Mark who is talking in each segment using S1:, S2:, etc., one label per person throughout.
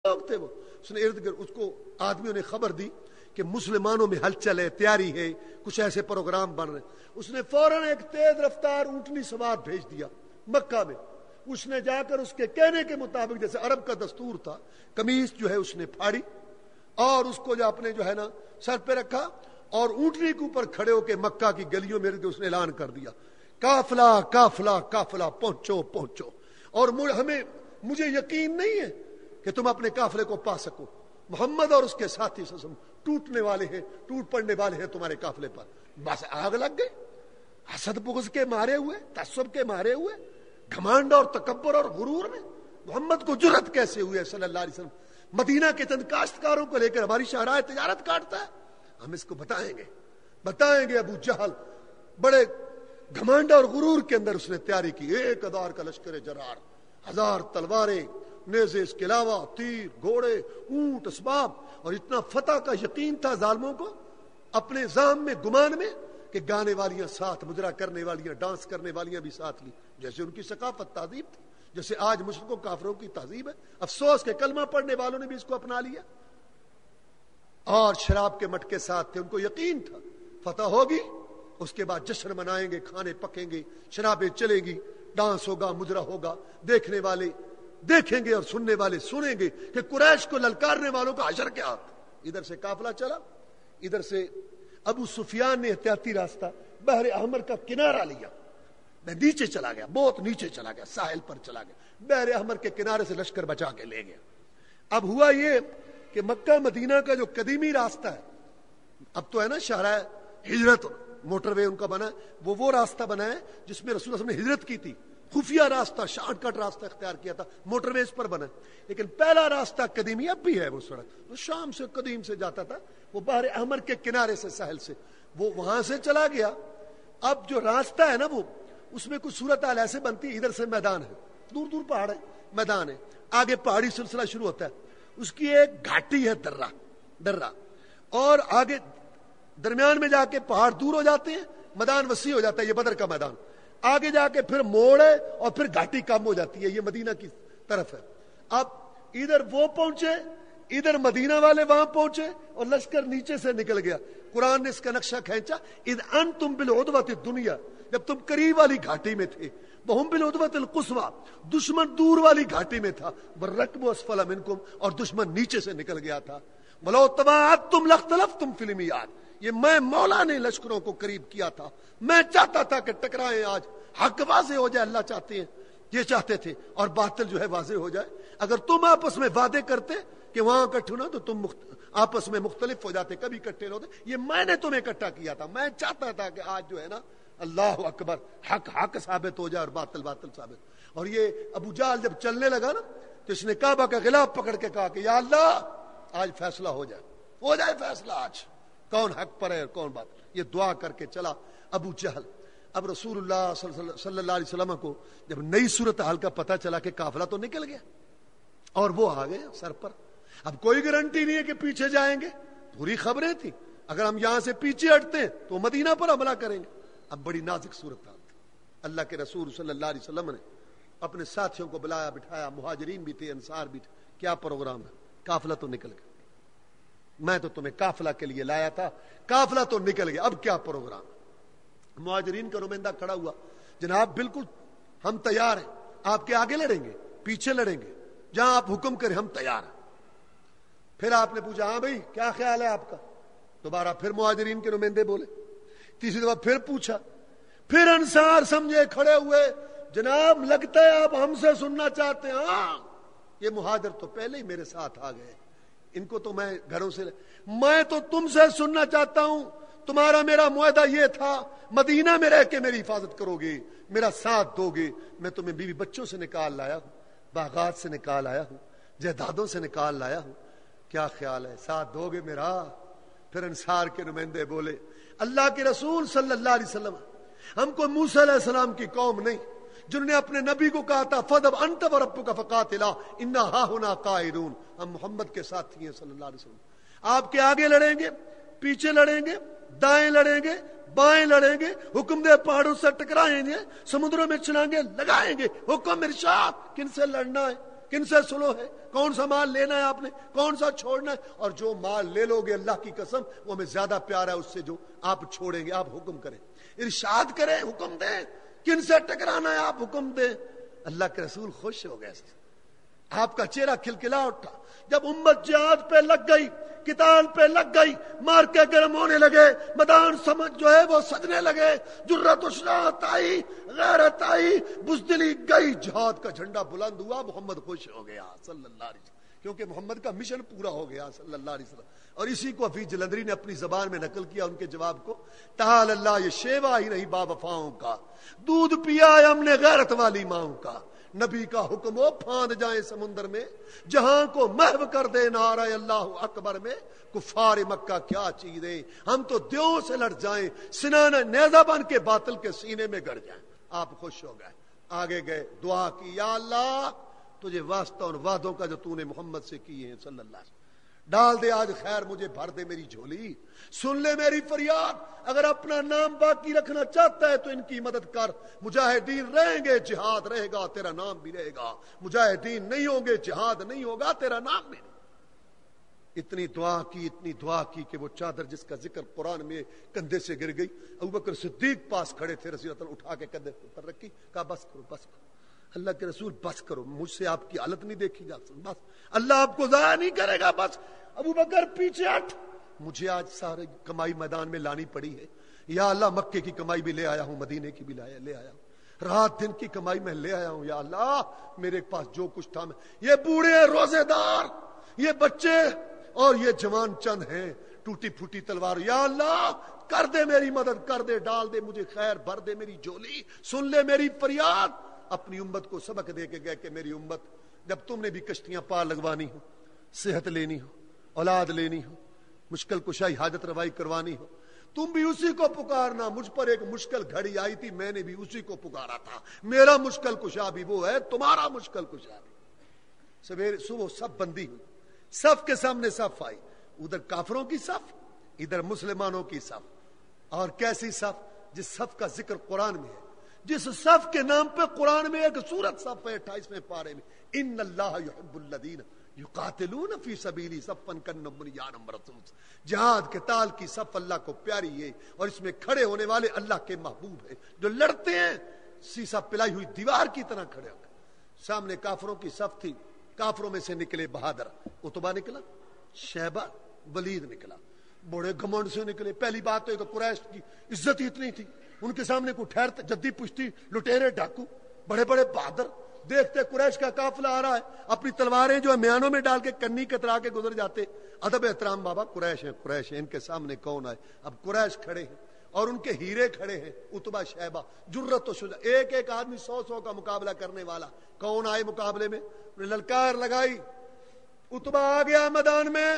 S1: لوگ تھے وہ. اس نے ارد گرد اس کو آدمیوں نے خبر دی کہ مسلمانوں میں ہلچل ہے, تیاری ہے, کچھ ایسے پروگرام بن رہے ہیں. اس نے فوراً ایک تیز رفتار اونٹنی سوار بھیج دیا مکہ میں. اس نے جا کر اس کے کہنے کے مطابق, جیسے عرب کا دستور تھا, قمیص جو ہے اس نے پھاڑی اور اس کو جو اپنے جو ہے نا سر پہ رکھا اور اونٹنی کے اوپر کھڑے ہو کے مکہ کی گلیوں میں اس نے اعلان کر دیا, قافلہ قافلہ قافلہ, پہنچو پہنچو. اور مجھے یقین نہیں ہے کہ تم اپنے قافلے کو پا سکو. محمد اور اس کے ساتھی ٹوٹنے والے ہیں, ٹوٹ پڑنے والے ہیں تمہارے قافلے پر. بس آگ لگ گئی. حسد بغض کے مارے ہوئے, تعصب کے مارے ہوئے, گھمنڈ اور تکبر اور غرور میں محمد کو جرأت کیسے ہوئی ہے صلی اللہ علیہ وسلم مدینہ کے چند کاشتکاروں کو لے کر ہماری شاہراہ تجارت کاٹتا ہے. ہم اس کو بتائیں گے. ابو جہل بڑے گھمنڈ اور غرور کے اندر اس نے تیاری کی. 1000 کا لشکر جرار, 1000 تلواریں, نیزے, اس کے علاوہ تیر, گھوڑے, اونٹ, اسباب, اور اتنا فتح کا یقین تھا ظالموں کو اپنے زام میں, گمان میں, کہ گانے والیاں ساتھ, مجرا کرنے والیاں, ڈانس کرنے والیاں بھی ساتھ لی, جیسے ان کی ثقافت تہذیب تھی, جیسے آج مشرکوں کافروں کی تہذیب ہے. افسوس کہ کلمہ پڑھنے والوں نے بھی اس کو اپنا لیا. اور شراب کے مٹکے ساتھ تھے, ان کو یقین تھا فتح ہوگی, اس کے بعد جشن منائیں گے, کھانے پکیں گے, شرابیں چلیں گی, ڈانس ہوگا, مجرا ہوگا, دیکھنے والے دیکھیں گے اور سننے والے سنیں گے کہ قریش کو للکارنے والوں کا حشر کیا ہوتا. ادھر سے قافلہ چلا, ادھر سے ابو سفیان نے احتیاطی راستہ بحر احمر کا کنارہ لیا. میں نیچے چلا گیا, بہت نیچے چلا گیا, ساحل پر چلا گیا, بحر احمر کے کنارے سے لشکر بچا کے لے گیا. اب ہوا یہ کہ مکہ مدینہ کا جو قدیمی راستہ ہے, اب تو ہے نا شاہراہ ہجرت, موٹر وے ان کا بنا, وہ راستہ بنا ہے جس میں رسول اللہ صلی اللہ علیہ وسلم نے ہجرت کی تھی. خفیہ راستہ, شارٹ کٹ راستہ اختیار کیا تھا, موٹر ویز پر بنا. لیکن پہلا راستہ قدیمی اب بھی ہے, وہ سڑک وہ شام سے قدیم سے جاتا تھا, وہ بحر احمر کے کنارے سے, ساحل سے, وہ وہاں سے چلا گیا. اب جو راستہ ہے نا وہ, اس میں کچھ صورتحال ایسے بنتی, ادھر سے میدان ہے, دور دور پہاڑ ہے, میدان ہے, آگے پہاڑی سلسلہ شروع ہوتا ہے, اس کی ایک گھاٹی ہے, درہ, اور آگے درمیان میں جا کے پہاڑ دور ہو جاتے ہیں, میدان وسیع ہو جاتا ہے, یہ بدر کا میدان. آگے جا کے پھر موڑ ہے اور پھر گھاٹی کم ہو جاتی ہے, یہ مدینہ کی طرف ہے. اب ادھر وہ پہنچے, ادھر مدینہ والے وہاں پہنچے, اور لشکر نیچے سے نکل گیا. قرآن نے اس کا نقشہ کھینچا, اذ انتم بالعدوۃ الدنیا, جب تم قریب والی گھاٹی میں تھے, وہم بالعدوۃ القصویٰ, دشمن دور والی گھاٹی میں تھا, والرکب اسفل منکم, اور دشمن نیچے سے نکل گیا تھا. ولو تواعدتم لاختلفتم فی المیعاد, یہ میں مولا نے لشکروں کو قریب کیا تھا, میں چاہتا تھا کہ ٹکرائیں, آج حق واضح ہو جائے, اللہ چاہتے ہیں, یہ چاہتے تھے, اور باطل جو ہے واضح ہو جائے. اگر تم آپس میں وعدے کرتے کہ وہاں اکٹھے ہونا, تو تم آپس میں مختلف ہو جاتے, کبھی اکٹھے ہوتے. یہ میں نے تمہیں اکٹھا کیا تھا, میں چاہتا تھا کہ آج جو ہے نا, اللہ اکبر, حق ثابت ہو جائے اور باطل ثابت. اور یہ ابو جہل جب چلنے لگا نا, تو اس نے کعبہ کا غلاف پکڑ کے کہا کہ یا اللہ, آج فیصلہ ہو جائے فیصلہ, آج کون حق پر ہے اور کون بات. یہ دعا کر کے چلا ابو جہل. اب رسول اللہ صلی اللہ علیہ وسلم کو جب نئی صورتحال کا پتہ چلا کہ قافلہ تو نکل گیا اور وہ آ گئے سر پر, اب کوئی گارنٹی نہیں ہے کہ پیچھے جائیں گے, پوری خبریں تھیں, اگر ہم یہاں سے پیچھے ہٹتے ہیں تو مدینہ پر حملہ کریں گے. اب بڑی نازک صورتحال تھی. اللہ کے رسول صلی اللہ علیہ وسلم نے اپنے ساتھیوں کو بلایا بٹھایا, مہاجرین بھی تھے, انصار بھی تھے. کیا پروگرام ہے؟ قافلہ تو نکل گیا, میں تو تمہیں قافلہ کے لیے لایا تھا, قافلہ تو نکل گیا, اب کیا پروگرام ہے؟ مہاجرین کا نمائندہ کھڑا ہوا, جناب بالکل ہم تیار ہیں, آپ کے آگے لڑیں گے, پیچھے لڑیں گے, جہاں آپ حکم کریں ہم تیار ہیں. پھر آپ نے پوچھا, ہاں بھائی کیا خیال ہے آپ کا؟ دوبارہ پھر مہاجرین کے نمائندے بولے. تیسری دفعہ پھر پوچھا, پھر انصار سمجھے کھڑے ہوئے, جناب لگتا ہے آپ ہم سے سننا چاہتے ہیں. ہاں, یہ مہاجر تو پہلے ہی میرے ساتھ آ گئے, ان کو تو میں گھروں سے میں تو تم سے سننا چاہتا ہوں. تمہارا میرا معاہدہ یہ تھا, مدینہ میں رہ کے میری حفاظت کرو گے, میرا ساتھ دو گے. میں تمہیں بیوی بچوں سے نکال لایا ہوں, باغات سے نکال آیا ہوں, جائیدادوں سے نکال لایا ہوں, کیا خیال ہے, ساتھ دو گے میرا؟ پھر انصار کے نمائندے بولے, اللہ کے رسول صلی اللہ علیہ وسلم, ہم کو موسیٰ علیہ السلام کی قوم نہیں جنہوں نے اپنے نبی کو کہا تھا فَذْهَبْ أَنْتَ وَرَبُّكَ فَقَاتِلَا إِنَّا هَاهُنَا قَاعِدُونَ. ہم محمد کے ساتھی ہیں صلی اللہ علیہ وسلم, آپ کے آگے لڑیں گے, پیچھے لڑیں گے, دائیں لڑیں گے, بائیں لڑیں گے, حکم دے پہاڑوں سے ٹکرائیں گے, سمندروں میں چھلانگے لگائیں گے, حکم ارشاد, کن سے لڑنا ہے؟ کن سے سلو ہے, کون سا مال لینا ہے آپ نے, کون سا چھوڑنا ہے, اور جو مال لے لو گے اللہ کی قسم وہ ہمیں زیادہ پیارا ہے اس سے جو آپ چھوڑیں گے. آپ حکم کریں, ارشاد کریں, حکم دیں, کن سے ٹکرانا ہے آپ حکم دیں. اللہ کے رسول خوش ہو گئے, آپ کا چہرہ کھلکھلا اٹھا. جب امت جہاد پہ لگ گئی, قتال پہ لگ گئی, مار کے گرم ہونے لگے, میدان سمجھ جو ہے وہ سجنے لگے, جرت و شجاعت آئی, غیرت آئی, بزدلی گئی, جہاد کا جھنڈا بلند ہوا, محمد خوش ہو گیا صلی اللہ علیہ وسلم, کیونکہ محمد کا مشن پورا ہو گیا صلی اللہ علیہ وسلم. اور اسی کو حفیظ جلندری نے اپنی زبان میں نقل کیا ان کے جواب کو, تعالی اللہ یہ شیوا ہی نہیں با وفاؤں کا, دودھ پیا ہے ہم نے غیرت والی ماؤں کا. نبی کا حکم ہو پھاند جائیں سمندر میں, جہاں کو محو کر دے نعرہ اللہ اکبر میں, کفار مکہ کیا چیز ہے, ہم تو دیوں سے لڑ جائیں, سنانہ نیزہ بن کے باطل کے سینے میں گڑ جائیں. آپ خوش ہو گئے, آگے گئے, دعا کی, یا اللہ تجھے واسطہ ان وعدوں کا جو تو نے محمد سے کیے ہیں صلی اللہ علیہ وسلم, ڈال دے آج خیر مجھے, بھر دے میری جھولی, سن لے میری فریاد. اگر اپنا نام باقی رکھنا چاہتا ہے تو ان کی مدد کر. مجاہدین رہیں گے, جہاد رہے گا, تیرا نام بھی رہے گا. مجاہدین نہیں ہوں گے, جہاد نہیں ہوگا, تیرا نام بھی نہیں. اتنی دعا کی کہ وہ چادر جس کا ذکر قرآن میں کندھے سے گر گئی. ابوبکر صدیق پاس کھڑے تھے, رضی اللہ عنہ اٹھا کے کندھے پر رکھی, کہا بس کرو, بس کرو, اللہ کے رسول بس کرو, مجھ سے آپ کی حالت نہیں دیکھی جا سکتی, بس اللہ آپ کو ضائع نہیں کرے گا, بس. ابوبکر پیچھے ہٹ, مجھے آج سارے کمائی میدان میں لانی پڑی ہے, یا اللہ مکے کی کمائی بھی لے آیا ہوں, مدینے کی بھی لے آیا ہوں, رات دن کی کمائی میں لے آیا ہوں, یا اللہ میرے پاس جو کچھ تھا, یہ بوڑھے روزے دار, یہ بچے اور یہ جوان چند ہیں, ٹوٹی پھوٹی تلوار, یا اللہ کر دے میری مدد, کر دے, ڈال دے مجھے خیر, بھر دے میری جھولی, سن لے میری فریاد. اپنی امت کو سبق دے کے گئے کہ میری امت, جب تم نے بھی کشتیاں پار لگوانی ہو, صحت لینی ہو, اولاد لینی ہو, مشکل کشائی حاجت روائی کروانی ہو, تم بھی اسی کو پکارنا. مجھ پر ایک مشکل گھڑی آئی تھی, میں نے بھی اسی کو پکارا تھا, میرا مشکل کشا بھی وہ ہے, تمہارا مشکل کشا بھی. سویرے صبح سب بندی ہوئی, صف کے سامنے صف آئی, ادھر کافروں کی صف, ادھر مسلمانوں کی صف. اور کیسی صف, جس صف کا ذکر قرآن میں ہے, جس صف کے نام پہ قرآن میں ایک سورت صف ہے 28ویں پارے میں, ان اللہ یحب الذین یقاتلون فی سبیلی صفا کانہم بنیان مرصوص. جہاد کے تال کی صف اللہ کو پیاری ہے, اور اس میں کھڑے ہونے والے اللہ کے محبوب ہیں, جو لڑتے ہیں سیسا پلائی ہوئی دیوار کی طرح کھڑے ہو گئے. سامنے کافروں کی صف تھی, کافروں میں سے نکلے بہادر, عتبہ نکلا, شیبہ, ولید نکلا, بڑے گھمنڈ سے نکلے. پہلی بات تو قریش کی عزت ہی اتنی تھی, ان کے سامنے کوئی ٹھہرتا, جدی پشتی, لٹیرے, ڈاکو, بڑے بڑے بہادر. دیکھتے قریش کا قافلہ آ رہا ہے, اپنی تلواریں جو ہے میانوں میں ڈال کے کنی کترا کے گزر جاتے. ادب احترام, بابا قریش ہیں, ان کے سامنے کون آئے. اب قریش کھڑے ہیں اور ان کے ہیرے کھڑے ہیں, عتبہ, شیبہ, جرت و شجاعت, ایک ایک آدمی 100 کا مقابلہ کرنے والا. کون آئے مقابلے میں, للکار لگائی, عتبہ آ گیا میدان میں,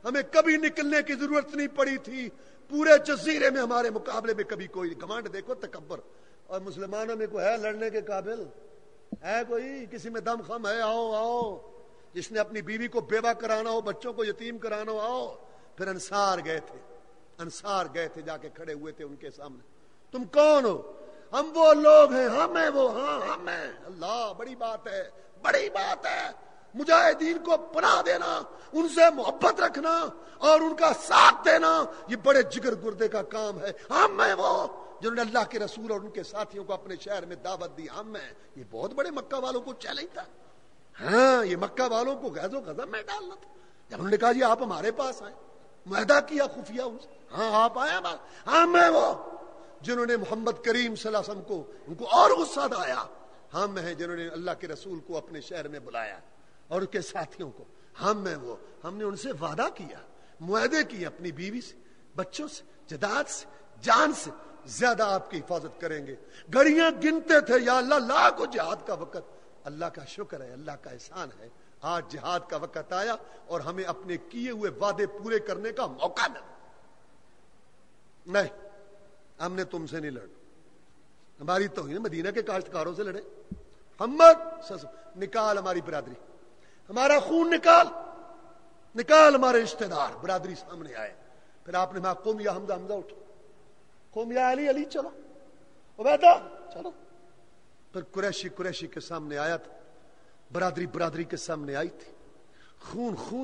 S1: ہمیں کبھی نکلنے کی ضرورت نہیں پڑی تھی, پورے جزیرے میں ہمارے مقابلے میں کبھی کوئی. گھمنڈ دیکھو, تکبر. اور مسلمانوں میں کوئی ہے لڑنے کے قابل, ہے کوئی, کسی میں دم خم ہے, آؤ آؤ, جس نے اپنی بیوی کو بیوہ کرانا ہو, بچوں کو یتیم کرانا ہو, آؤ. پھر انصار گئے تھے, جا کے کھڑے ہوئے تھے ان کے سامنے. تم کون ہو؟ ہم وہ لوگ ہیں, ہم ہیں وہ, ہاں ہم ہیں. اللہ, بڑی بات ہے, بڑی بات ہے. مجاہدین کو پناہ دینا, ان سے محبت رکھنا اور ان کا ساتھ دینا, یہ بڑے جگر گردے کا کام ہے. ہم ہیں وہ جنہوں نے اللہ کے رسول اور ان کے ساتھیوں کو اپنے شہر میں دعوت دی, ہم ہیں. یہ بہت بڑے مکہ والوں کو چیلنج تھا. ہاں, یہ مکہ والوں کو غیظ و غضب میں ڈالنا تھا. جب انہوں نے کہا جی آپ ہمارے پاس آئے, معاہدہ کیا خفیہ ان سے, ہاں آپ آئے ہمارے, ہم ہیں وہ جنہوں نے محمد کریم صلی اللہ علیہ وسلم کو, ان کو اور غصہ آیا, ہم ہیں جنہوں نے اللہ کے رسول کو اپنے شہر میں بلایا اور ان کے ساتھیوں کو, ہم ہیں وہ, ہم نے ان سے وعدہ کیا, معاہدے کیے, اپنی بیوی سے, بچوں سے, جداد سے, جان سے زیادہ آپ کی حفاظت کریں گے. گھڑیاں گنتے تھے, یا اللہ لا کو جہاد کا وقت. اللہ کا شکر ہے, اللہ کا احسان ہے, آج جہاد کا وقت آیا اور ہمیں اپنے کیے ہوئے وعدے پورے کرنے کا موقع ملا. نہیں, ہم نے تم سے نہیں لڑنا, ہماری توہین مدینہ کے کاشتکاروں سے لڑے. محمد نکال ہماری برادری, ہمارا خون نکال ہمارے رشتہ دار. برادری سامنے آئے. پھر آپ نے کہا قوم یا حمزہ, حمزہ اٹھو, قوم یا علی, علی چلو, عبیدہ چلو. پھر قریشی کے سامنے آیا تھا, برادری برادری کے سامنے آئی تھی، خون خون